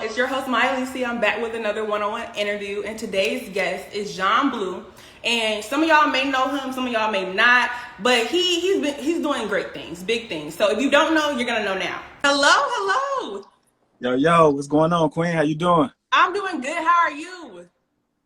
It's your host, Alysia. I'm back with another one-on-one interview, and today's guest is John Blue. And some of y'all may know him, some of y'all may not, but he's doing great things, big things. So if you don't know, you're gonna know now. Hello. Yo, what's going on, Queen? How you doing? I'm doing good. How are you?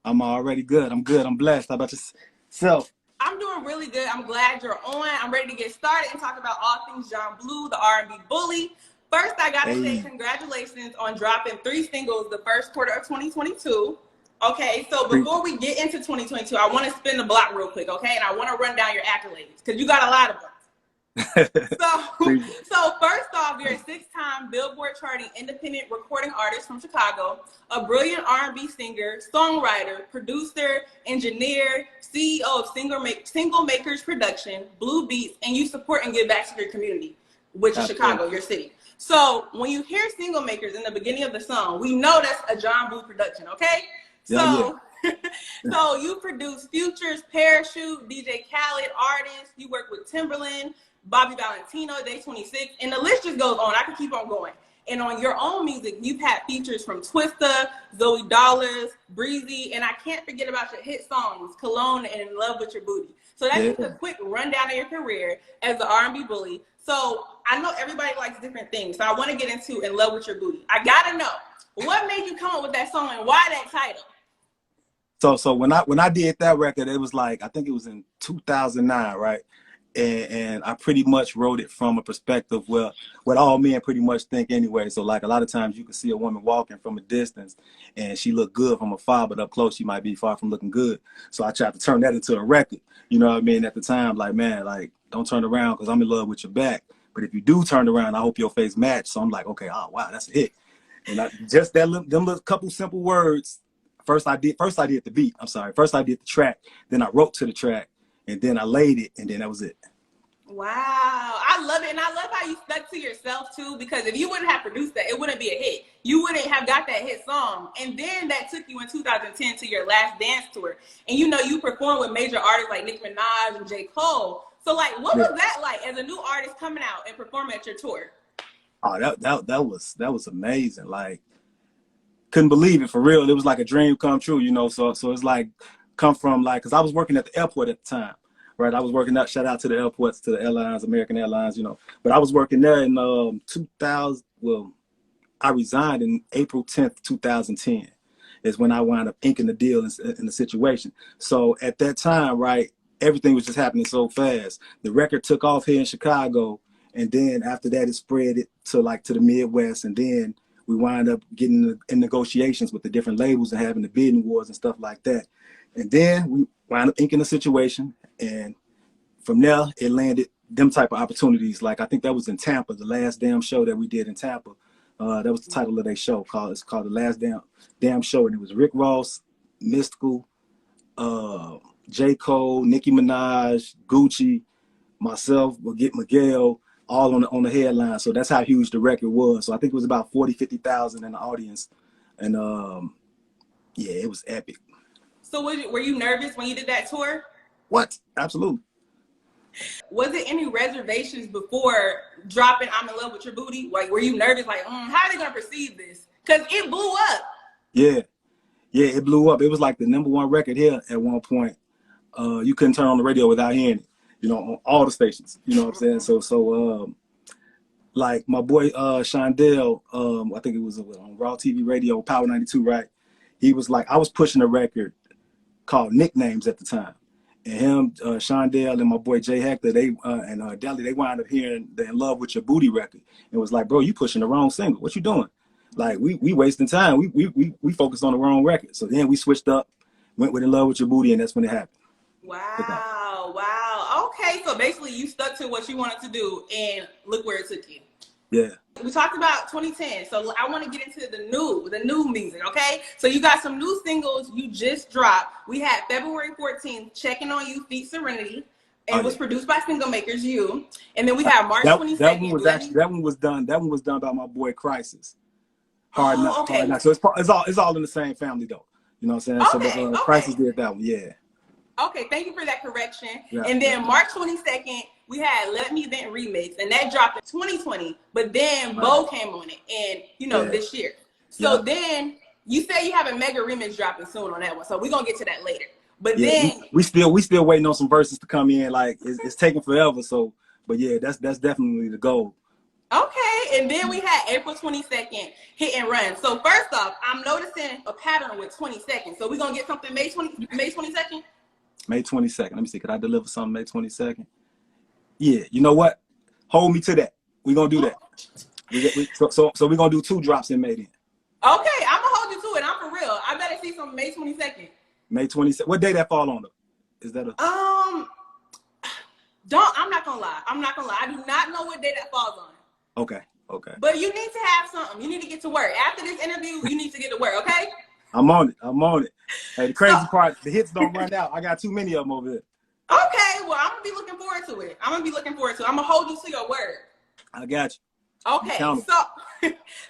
I'm already good. I'm good. I'm blessed. How about yourself? I'm doing really good. I'm glad you're on. I'm ready to get started and talk about all things John Blue, the R&B Bully. First, I gotta say congratulations on dropping 3 singles the first quarter of 2022. Okay, so before we get into 2022, I want to spin the block real quick, okay? And I want to run down your accolades because you got a lot of them. So first off, you're a 6-time Billboard charting independent recording artist from Chicago, a brilliant R&B singer, songwriter, producer, engineer, CEO of Single Makers Production, Blue Beats, and you support and give back to your community, which is Chicago, your city. So when you hear Single Makers in the beginning of the song, we know that's a John Blue production, okay? So you produce Future's Parachute, DJ Khaled, artists. You work with Timberland, Bobby Valentino, Day 26, and the list just goes on. I can keep on going. And on your own music, you've had features from Twista, Zoe Dollars, Breezy, and I can't forget about your hit songs, Cologne and In Love With Your Booty. So that's just a quick rundown of your career as the R&B Bully. So I know everybody likes different things, so I want to get into In Love With Your Booty. I gotta know, what made you come up with that song and why that title? So when I did that record, it was like, I think it was in 2009, right? And I pretty much wrote it from a perspective where what all men pretty much think anyway. So like a lot of times you can see a woman walking from a distance and she look good from afar, but up close she might be far from looking good. So I tried to turn that into a record. You know what I mean? At the time, like, man, like, don't turn around because I'm in love with your back. But if you do turn around, I hope your face match. So I'm like, okay, oh wow, that's a hit. And just them little couple simple words. First I did the beat. I'm sorry. First I did the track. Then I wrote to the track. And then I laid it, and then that was it. Wow. I love it. And I love how you stuck to yourself, too, because if you wouldn't have produced that, it wouldn't be a hit. You wouldn't have got that hit song. And then that took you in 2010 to your Last Dance tour. And, you know, you performed with major artists like Nicki Minaj and J. Cole. So, like, what was that like as a new artist coming out and performing at your tour? Oh, that was amazing. Like, couldn't believe it, for real. It was like a dream come true, you know. So it's like, come from, like, because I was working at the airport at the time, right? I was working out, shout out to the airports, to the airlines, American Airlines, you know. But I was working there in 2000, well, I resigned in April 10th, 2010 is when I wound up inking the deal in the situation. So at that time, right, everything was just happening so fast. The record took off here in Chicago, and then after that it spread it to the Midwest, and then we wound up getting in negotiations with the different labels and having the bidding wars and stuff like that. And then we wound up inking the situation, and from there it landed them type of opportunities. Like I think that was in Tampa, the last damn show that we did in Tampa. That was the title of their show. It's called The Last Damn Show, and it was Rick Ross, Mystical, J. Cole, Nicki Minaj, Gucci, myself, Miguel, all on the headline. So that's how huge the record was. So I think it was about 50,000 in the audience, and yeah, it was epic. So were you nervous when you did that tour? What? Absolutely. Was it any reservations before dropping I'm in Love With Your Booty? Like, were you nervous, like, how are they going to perceive this? Because it blew up. Yeah, it blew up. It was like the #1 record here at one point. You couldn't turn on the radio without hearing it, you know, on all the stations. You know what I'm saying? So like my boy Shondell, I think it was on Raw TV Radio, Power 92, right? He was like, I was pushing a record called Nicknames at the time. And him, Shondell, and my boy Jay Hector, and Deli, they wound up hearing the In Love With Your Booty record. And was like, bro, you pushing the wrong single. What you doing? Like, we wasting time. We focused on the wrong record. So then we switched up, went with In Love With Your Booty, and that's when it happened. Wow. Okay, so basically you stuck to what you wanted to do, and look where it took you. Yeah. We talked about 2010, so I want to get into the new music, okay? So you got some new singles you just dropped. We had February 14th, Checking On You, feat. Serenity, and it was produced by Single Makers, you. And then we have March 22nd. That one was done by my boy Crisis. Hard Knock. So it's all in the same family though. You know what I'm saying? Okay, so Crisis did that one, yeah. Okay, thank you for that correction. Yeah, and then March 22nd, we had Let Me Vent Remix, and that dropped in 2020, but then Bo came on it, and, this year. So Yeah. then you say you have a mega remix dropping soon on that one. So we're gonna get to that later. But Yeah, then we still waiting on some verses to come in. Like it's taking forever. So, but yeah, that's definitely the goal. okay, and then we had April 22nd, Hit and Run. So first off, I'm noticing a pattern with 22nd. So we're gonna get something May 22nd? May 22nd. Let me see. Could I deliver something May 22nd? Yeah. You know what? Hold me to that. We're gonna do that. So we're gonna do 2 drops in May then. Okay, I'm gonna hold you to it. I'm for real. I better see some May 22nd. May 22nd. What day that fall on though? Is that a I'm not gonna lie. I do not know what day that falls on. okay. But you need to have something. You need to get to work. After this interview, you need to get to work, okay? I'm on it. Hey, the crazy part, the hits don't run out. I got too many of them over there. Okay, well, I'm gonna be looking forward to it. I'm gonna hold you to your word. I got you. Okay,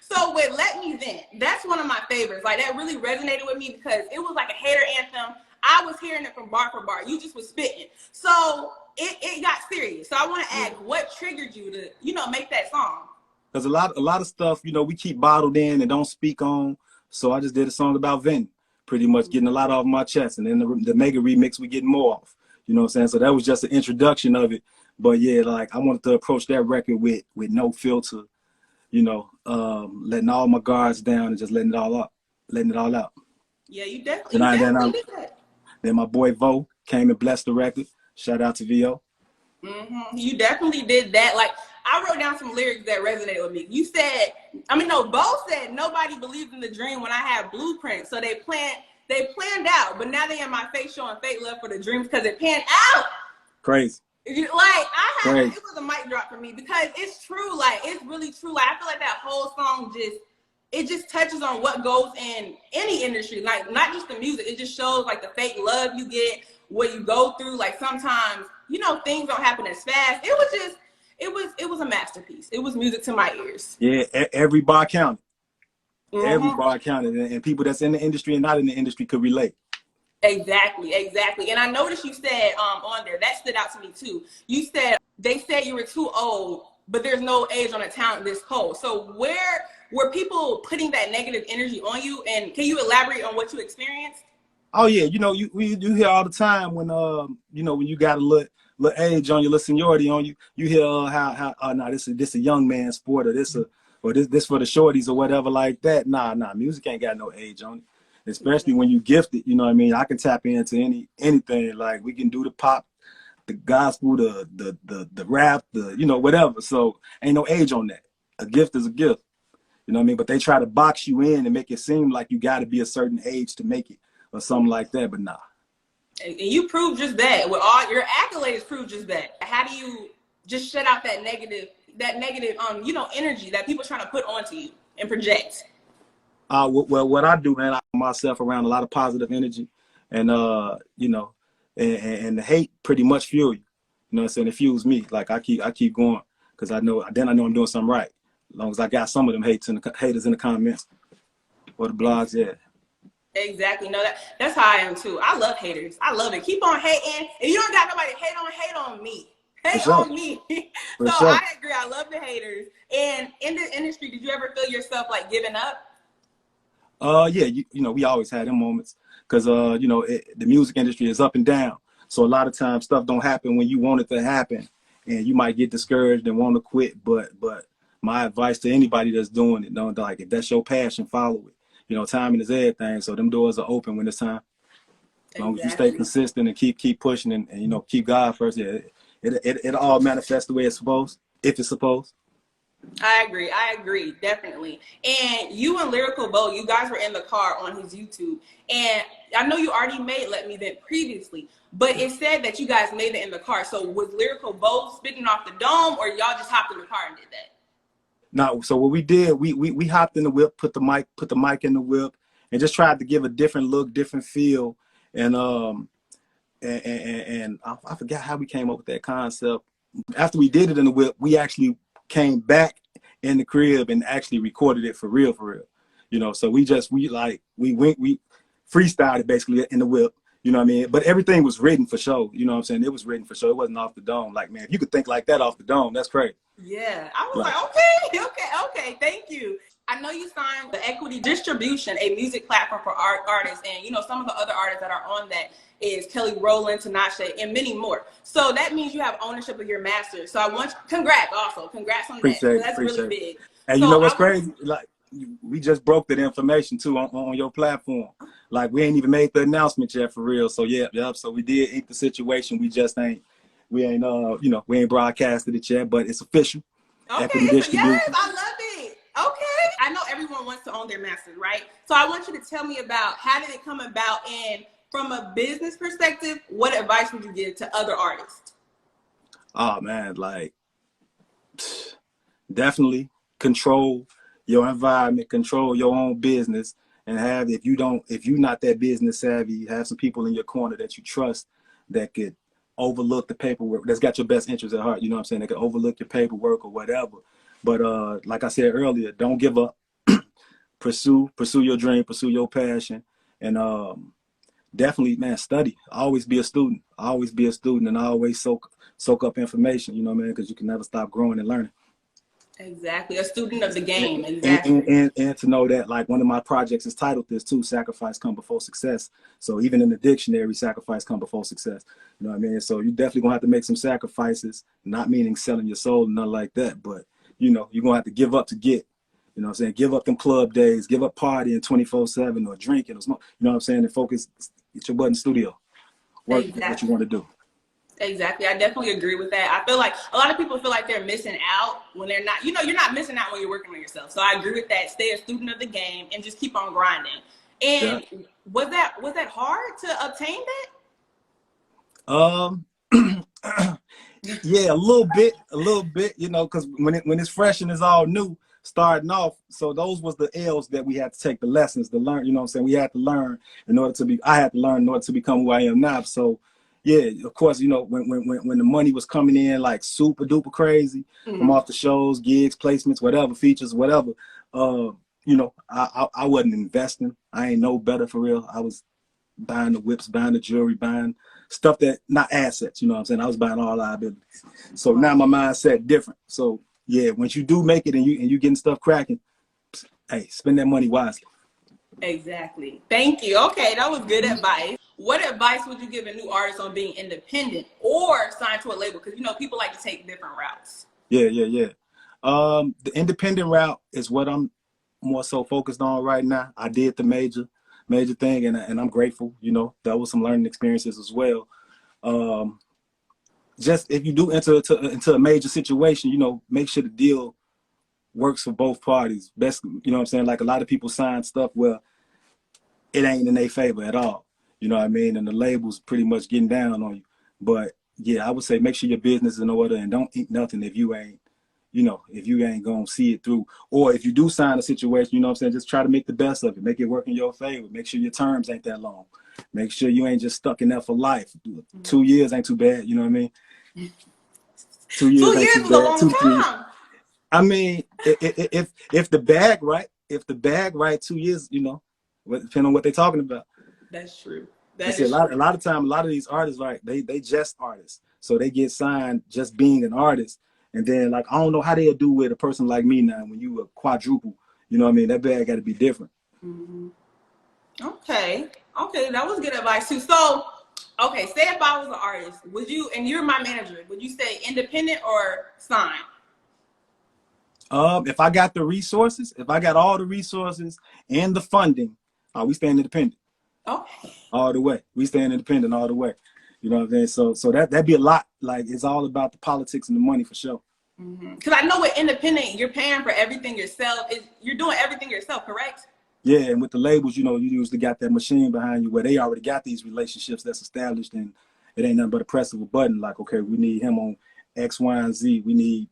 so with Let Me Vent, that's one of my favorites. Like, that really resonated with me because it was like a hater anthem. I was hearing it from bar for bar. You just was spitting. So it got serious. So I want to ask, what triggered you to, make that song? Because a lot of stuff, we keep bottled in and don't speak on. So I just did a song about venting, pretty much getting a lot off my chest. And then the mega remix, we getting more off. You know what I'm saying? So that was just an introduction of it. But yeah, like I wanted to approach that record with no filter, letting all my guards down and just letting it all out. Yeah, you definitely did that. Then my boy Vo came and blessed the record. Shout out to VO. Mm-hmm. You definitely did that. Like, I wrote down some lyrics that resonated with me. You said, Bo said nobody believed in the dream when I had blueprints. So they planned out, but now they in my face showing fake love for the dreams because it panned out. Crazy. It was a mic drop for me because it's true. Like, it's really true. Like, I feel like that whole song just touches on what goes in any industry. Like, not just the music. It just shows like the fake love you get, what you go through. Like, sometimes, things don't happen as fast. It was a masterpiece. It was music to my ears. Yeah, every bar counted. Mm-hmm. Every bar counted. And people that's in the industry and not in the industry could relate. Exactly. And I noticed you said on there, that stood out to me too. You said they said you were too old, but there's no age on a talent this cold. So where were people putting that negative energy on you? And can you elaborate on what you experienced? Oh yeah, you hear all the time when when you got a little age on you, little seniority on you, you hear how this a young man sport or this for the shorties or whatever like that. Nah, music ain't got no age on it. Especially when you gifted, you know what I mean? I can tap into anything. Like, we can do the pop, the gospel, the rap, whatever. So ain't no age on that. A gift is a gift. You know what I mean? But they try to box you in and make it seem like you got to be a certain age to make it or something like that. But nah. And you proved just that. With all your accolades, proved just that. How do you just shut out that negative energy that people trying to put onto you and project? Well, what I do, man, I put myself around a lot of positive energy, and and the hate pretty much fuel you. You know what I'm saying? It fuels me. Like, I keep going because I know I'm doing something right. As long as I got some of them haters in the comments or the blogs, yeah. Exactly. No, that's how I am too. I love haters. I love it. Keep on hating. If you don't got nobody hate on me. Hate on me. So sure. I agree. I love the haters. And in this industry, did you ever feel yourself like giving up? Yeah, we always had them moments because the music industry is up and down. So a lot of times stuff don't happen when you want it to happen, and you might get discouraged and want to quit. But my advice to anybody that's doing it, like, if that's your passion, follow it. Timing is everything. So them doors are open when it's time. As long as you stay consistent and keep pushing and keep God first, yeah, it all manifests the way it's supposed, if it's supposed. I agree, definitely. And you and Lyrical Bo, you guys were in the car on his YouTube. And I know you already made Let Me Vent previously, but it said that you guys made it in the car. So was Lyrical Bo spitting off the dome, or y'all just hopped in the car and did that? No, so what we did, we hopped in the whip, put the mic in the whip, and just tried to give a different look, different feel. And I forgot how we came up with that concept. After we did it in the whip, we actually came back in the crib and actually recorded it for real. So we freestyled it basically in the whip, you know what I mean? But everything was written for show, you know what I'm saying? It was written for show. It wasn't off the dome. Like, man, if you could think like that off the dome, that's crazy. Yeah, I was like, okay, thank you. I know you signed the Equity Distribution, a music platform for artists, and some of the other artists that are on that is Kelly Rowland, Tinashe, and many more. So that means you have ownership of your masters. So I want congrats on that. So that's really big. And so you know what's crazy? Like, we just broke that information too on your platform. Like, we ain't even made the announcement yet for real. So yeah. So we did ink the situation. We just ain't we ain't broadcasted it yet, but it's official. Okay, Equity distribution. yes, I love it. Okay. I know everyone wants to own their masters, right? So I want you to tell me about how did it come about, and from a business perspective, what advice would you give to other artists? Oh man, like definitely control your environment, control your own business, and if you're not that business savvy, have some people in your corner that you trust that could overlook the paperwork, that's got your best interest at heart. You know what I'm saying? They can overlook your paperwork or whatever. But like I said earlier, don't give up. pursue your dream, pursue your passion, and definitely, man, study. Always be a student. And always soak up information. You know what I mean? Because you can never stop growing and learning. Exactly, a student of the game. Exactly. And to know that, like, one of my projects is titled this too: "Sacrifice come before success." So even in the dictionary, sacrifice come before success. You know what I mean? So you definitely gonna have to make some sacrifices. Not meaning selling your soul, nothing like that, but you're gonna have to give up to get. You know what I'm saying? Give up them club days, give up partying 24/7 or drinking or smoke. You know what I'm saying? And focus, get your butt in the studio. Work what you want to do. Exactly. I definitely agree with that. I feel like a lot of people feel like they're missing out when they're not. You're not missing out when you're working on yourself. So I agree with that. Stay a student of the game and just keep on grinding. And was that hard to obtain that? Yeah, a little bit, because when it's fresh and it's all new, starting off. So those was the L's that we had to take, the lessons to learn. You know what I'm saying? We had to learn I had to learn in order to become who I am now. So yeah, of course, when the money was coming in like super duper crazy from off the shows, gigs, placements, whatever, features, whatever, I wasn't investing. I ain't no better for real. I was buying the whips, buying the jewelry, buying stuff that not assets, you know what I'm saying? I was buying all liabilities. So now my mindset different. So yeah, once you do make it and you getting stuff cracking, hey, spend that money wisely. Exactly. Thank you. Okay, that was good advice. What advice would you give a new artist on being independent or signed to a label? Because people like to take different routes. Yeah. The independent route is what I'm more so focused on right now. I did the major thing, and I'm grateful. That was some learning experiences as well. Just if you do enter into a major situation, make sure the deal works for both parties. Best, you know what I'm saying? Like, a lot of people sign stuff where it ain't in their favor at all. You know what I mean? And the label's pretty much getting down on you. But yeah, I would say make sure your business is in order and don't eat nothing if you ain't gonna see it through. Or if you do sign a situation, you know what I'm saying, just try to make the best of it. Make it work in your favor. Make sure your terms ain't that long. Make sure you ain't just stuck in there for life. 2 years ain't too bad, you know what I mean? 2 years ain't too bad. Is a long time. I mean, if the bag right, 2 years, depending on what they're talking about. That's true. A lot of time, a lot of these artists, right, they just artists. So they get signed just being an artist. And then, like, I don't know how they'll do with a person like me now when you a quadruple. You know what I mean? That bag got to be different. Mm-hmm. Okay, that was good advice too. So, okay, say if I was an artist, would you, and you're my manager, would you say independent or sign? If I got the resources, if I got all the resources and the funding, we staying independent. Okay. All the way. We staying independent all the way. You know what I'm saying? So that'd be a lot. Like, it's all about the politics and the money for sure. Because I know with independent, you're paying for everything yourself. You're doing everything yourself, correct? Yeah, and with the labels, you usually got that machine behind you where they already got these relationships that's established, and it ain't nothing but a press of a button. Like, okay, we need him on X, Y, and Z. We need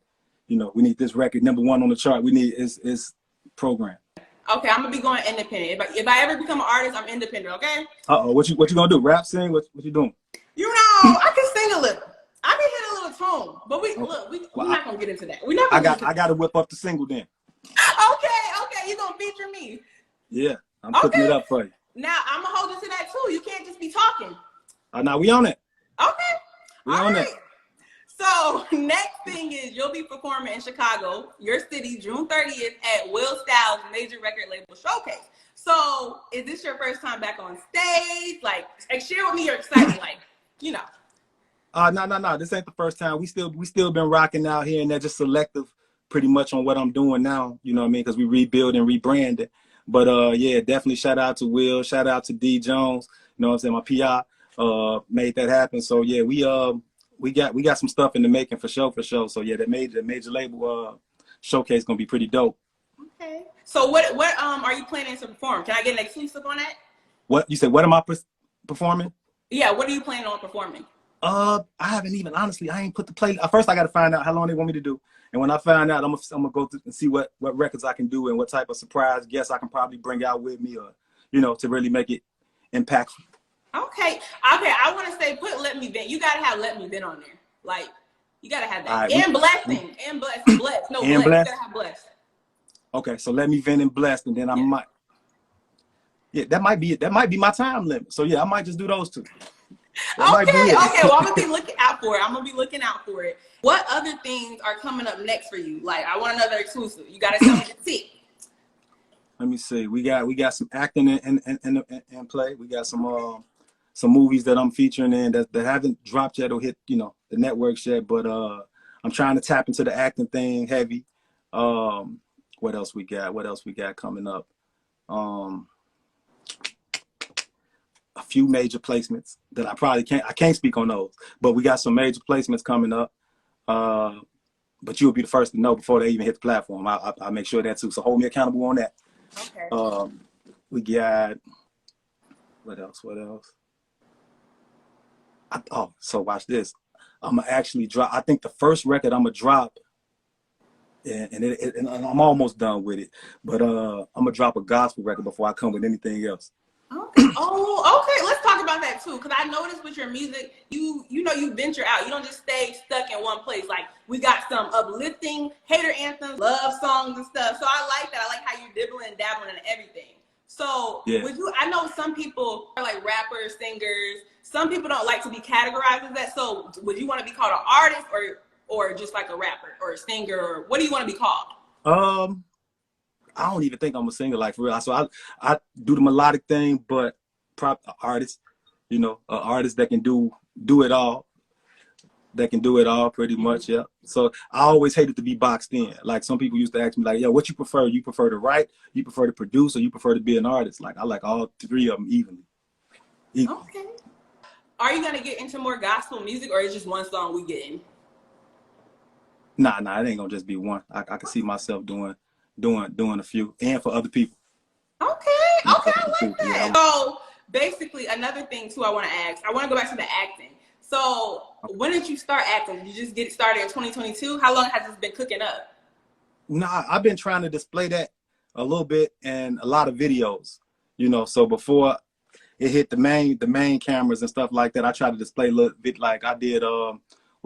this record #1 on the chart. We need it's program. Okay, I'm gonna be going independent. If I ever become an artist, I'm independent. Okay. What you gonna do? Rap, sing? What you doing? I can sing a little. I can hit a little tone, but we're not gonna get into that. I got to whip up the single then. Okay, you gonna feature me? Yeah, I'm cooking it up for you. Now I'm gonna hold you to that too. You can't just be talking. Now we on it. Okay. We on it. So next thing is you'll be performing in Chicago, your city, June 30th at Will Styles' major record label showcase. So is this your first time back on stage? Like share with me your excitement, like, you know. No. This ain't the first time. We still been rocking out here and there, just selective pretty much on what I'm doing now. You know what I mean? Because we rebuild and rebranded. But yeah, definitely shout out to Will, shout out to D Jones. You know what I'm saying? My PI made that happen. So yeah, we got some stuff in the making for sure. So yeah, that major label showcase gonna be pretty dope. Okay. So what are you planning to perform? Can I get an exclusive on that? What you said? What am I performing? Yeah, what are you planning on performing? I haven't even, honestly, I ain't put the play. First, I got to find out how long they want me to do. And when I find out, I'm gonna go through and see what records I can do and what type of surprise guests I can probably bring out with me, or, you know, to really make it impactful. Okay. I want to say put Let Me Vent. You got to have Let Me Vent on there. Like, you got to have that. Right, and Blessing. And Blessed. Blessed. No, Blessed. You got to have Blessed. Okay, so Let Me Vent and Blessed, and then I might. Yeah, that might be my time limit. So yeah, I might just do those two. Okay. Well, I'm gonna be looking out for it. What other things are coming up next for you? Like, I want another exclusive. You gotta tell me the tip. Let me see. We got some acting in play. We got some movies that I'm featuring in that haven't dropped yet or hit, you know, the networks yet. But I'm trying to tap into the acting thing heavy. What else we got coming up? A few major placements that I can't speak on those, but we got some major placements coming up. But you'll be the first to know before they even hit the platform. I'll make sure of that too. So hold me accountable on that. Okay. We got what else? So watch this. I'm gonna actually drop. I think the first record I'm gonna drop, and I'm almost done with it. But I'm gonna drop a gospel record before I come with anything else. Okay. Oh, okay. Let's talk about that too, because I noticed with your music, you know, you venture out. You don't just stay stuck in one place. Like, we got some uplifting hater anthems, love songs and stuff. So I like that. I like how you're dibbling and dabbling in everything. So yeah. I know some people are like rappers, singers. Some people don't like to be categorized as that. So would you want to be called an artist or just like a rapper or a singer, or what do you want to be called? I don't even think I'm a singer, like, for real. So I do the melodic thing, but artist, you know, an artist that can do it all. That can do it all pretty much, yeah. So I always hated to be boxed in. Like, some people used to ask me, like, "Yo, what you prefer? You prefer to write? You prefer to produce? Or you prefer to be an artist?" Like, I like all three of them evenly. Okay. Are you gonna get into more gospel music, or is just one song we getting? Nah, it ain't gonna just be one. I can see myself doing a few, and for other people. Okay, I like that. Yeah. So basically, another thing too, I want to ask. I want to go back to the acting. So when did you start acting? Did you just get it started in 2022? How long has this been cooking up? Nah, I've been trying to display that a little bit in a lot of videos. You know, so before it hit the main cameras and stuff like that, I tried to display a little bit, like I did. Well,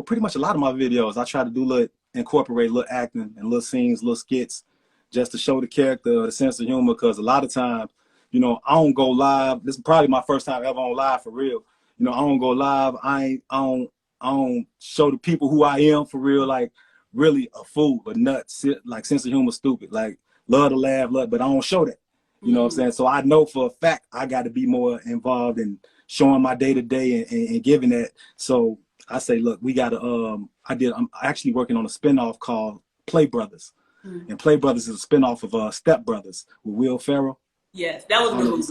pretty much a lot of my videos, I try to incorporate little acting and little scenes, little skits, just to show the character, the sense of humor. Because a lot of times, you know, I don't go live. This is probably my first time ever on live for real. You know, I don't go live. I don't show the people who I am for real. Like, really a fool, a nut, like, sense of humor, stupid. Like, love to laugh, but I don't show that. You know what I'm saying? So I know for a fact I got to be more involved in showing my day to day and giving that. So I say, look, we got to. I'm actually working on a spinoff called Play Brothers. And Play Brothers is a spinoff of Step Brothers with Will Ferrell. Yes, that was a movie.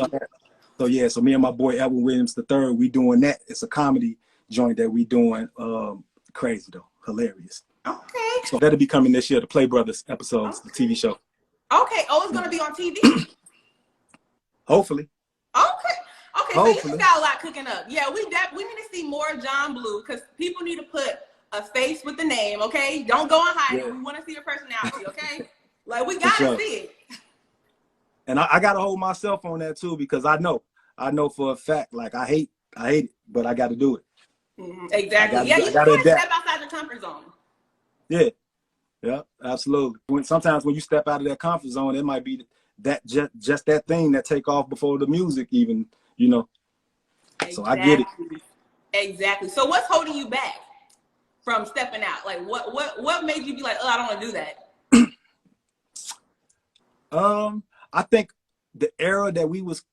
So yeah, so me and my boy Edwin Williams III, we doing that. It's a comedy joint that we doing. Crazy though, hilarious. Okay. So that'll be coming this year, the Play Brothers episodes, the TV show. Okay. Oh, it's gonna be on TV. Hopefully. Okay. So you just got a lot cooking up. Yeah, we need to see more John Blue, because people need to put a face with the name. Okay, don't go and hide it. We want to see your personality. Okay, like, we gotta see it. And I gotta hold myself on that too, because I know for a fact, like, I hate it, but I got to do it. Exactly. You gotta step outside your comfort zone. Yeah, absolutely. Sometimes when you step out of that comfort zone, it might be that just that thing that take off before the music even, you know. Exactly. So I get it. Exactly. So what's holding you back? from stepping out? Like what made you be like, oh, I don't want to do that? I think the era that we was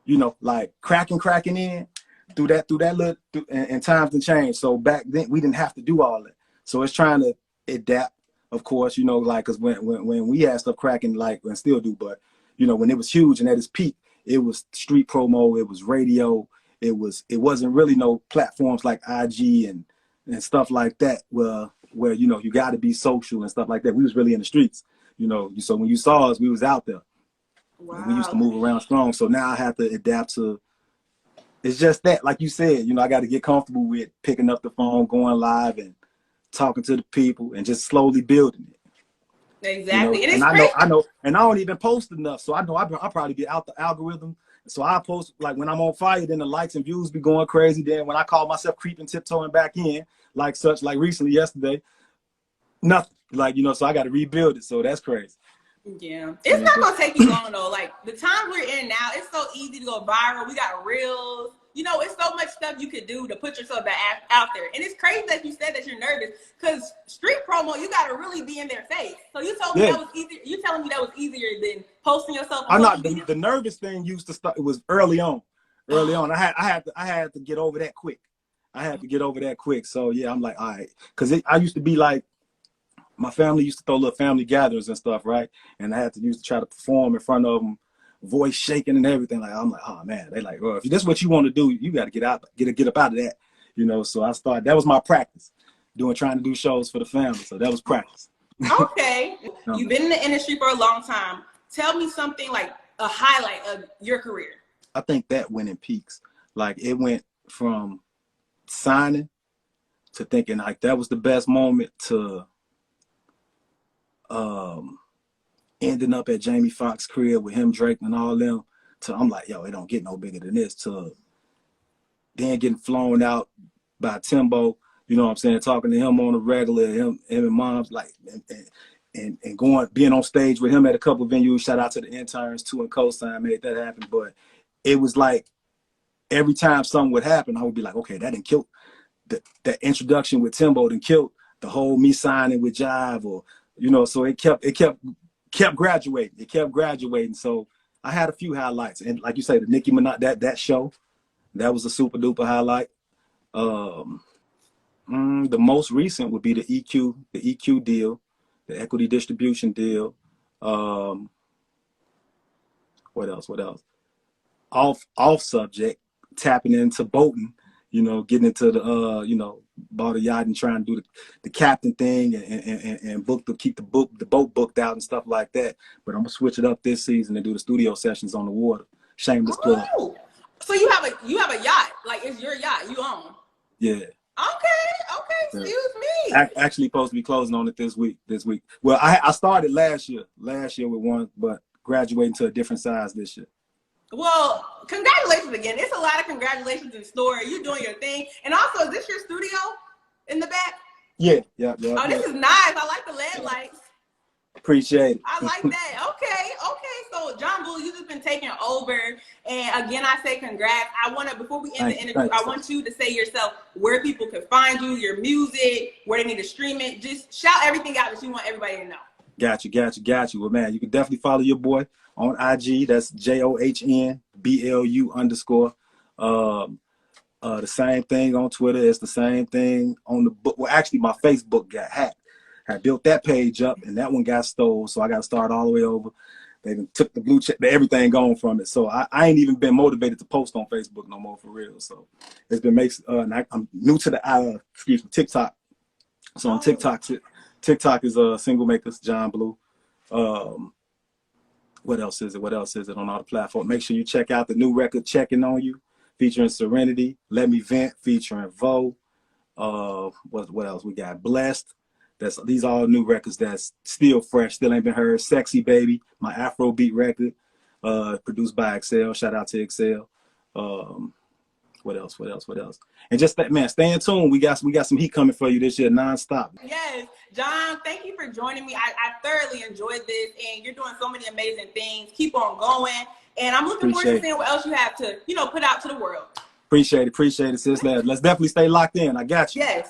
you know, like cracking in through that little and times and change. So back then we didn't have to do all that. So it's trying to adapt, of course, you know, like, cause when we had stuff cracking, like, and still do, but you know, when it was huge and at its peak, it was street promo, it was radio, it wasn't really no platforms like IG and stuff like that, where you know, you got to be social and stuff like that. We was really in the streets, you know. So when you saw us, we was out there. Wow. We used to move around strong. So now I have to adapt to. It's just that, like you said, you know, I got to get comfortable with picking up the phone, going live, and talking to the people, and just slowly building it. Exactly. You know? And it's I crazy. know, and I don't even post enough, so I know I'll probably get out the algorithm. So I post, like, when I'm on fire, then the likes and views be going crazy. Then when I call myself creeping, tiptoeing back in, like such, like recently, yesterday, nothing. Like, you know, so I got to rebuild it. So that's crazy. Yeah, it's not gonna take you long though. Like the time we're in now, it's so easy to go viral. We got reels, you know, it's so much stuff you could do to put yourself out there. And it's crazy that you said that you're nervous, because street promo, you gotta really be in their face. So you told me that was easier. You telling me that was easier than posting yourself? I'm not. The nervous thing used to start. It was early on. I had to get over that quick. So yeah, I'm like, all right, because I used to be like, my family used to throw little family gatherings and stuff, right? And I had to try to perform in front of them, voice shaking and everything. Like, I'm like, oh man, they like, well, if that's what you want to do, you got to get up out of that, you know. So I started. That was my practice, trying to do shows for the family. So that was practice. Okay, you've been in the industry for a long time. Tell me something like a highlight of your career. I think that went in peaks. Like, it went from signing to thinking like that was the best moment to ending up at Jamie Foxx's crib with him, Drake, and all them, to I'm like, yo, it don't get no bigger than this, to then getting flown out by Timbo, you know what I'm saying, talking to him on a regular, him and Mom's, like, and being on stage with him at a couple of venues. Shout out to the interns too, and Cosign made that happen. But it was like every time something would happen, I would be like, okay, that didn't kill that introduction with Timbo, didn't kill the whole me signing with Jive, or, you know, so it kept graduating. It kept graduating. So I had a few highlights. And like you say, the Nicki Minaj, that show, that was a super duper highlight. The most recent would be the EQ deal, the equity distribution deal. What else? Off subject, tapping into boating, you know, getting into the, you know, bought a yacht and trying to do the captain thing and keep the boat booked out and stuff like that. But I'm gonna switch it up this season and do the studio sessions on the water. Shameless plug. So you have a yacht, like it's your yacht you own. Yeah. Okay. Excuse me. Actually supposed to be closing on it this week. Well, I started last year with one, but graduating to a different size this year. Well, congratulations again. It's a lot of congratulations in store. You're doing your thing. And also, is this your studio in the back? Yeah. Oh, this is nice. I like the LED lights. Appreciate it. I like that. Okay. So, John Bully, you've just been taking over. And again, I say congrats. Before we end the interview, I want you to say yourself where people can find you, your music, where they need to stream it. Just shout everything out that you want everybody to know. Got you. Well, man, you can definitely follow your boy on IG. That's JOHNBLU_. The same thing on Twitter. It's the same thing on the book. Well, actually, my Facebook got hacked. I built that page up, and that one got stolen. So I got to start all the way over. They took the blue check, everything gone from it. So I ain't even been motivated to post on Facebook no more, for real. So it's been I'm new to the TikTok. So on TikTok is Single Makers John Blue. What else is it on all the platforms? Make sure you check out the new record, Checking on You, featuring Serenity. Let Me Vent, featuring Vo. What else? We got Blessed. These are all new records that's still fresh, still ain't been heard. Sexy Baby, my Afrobeat record, produced by Excel. Shout out to Excel. What else? And just that, man, stay in tune. We got some heat coming for you this year, nonstop. Yes, John, thank you for joining me. I thoroughly enjoyed this, and you're doing so many amazing things. Keep on going, and I'm looking forward to seeing what else you have to, put out to the world. Appreciate it, sis. Let's definitely stay locked in. I got you. Yes.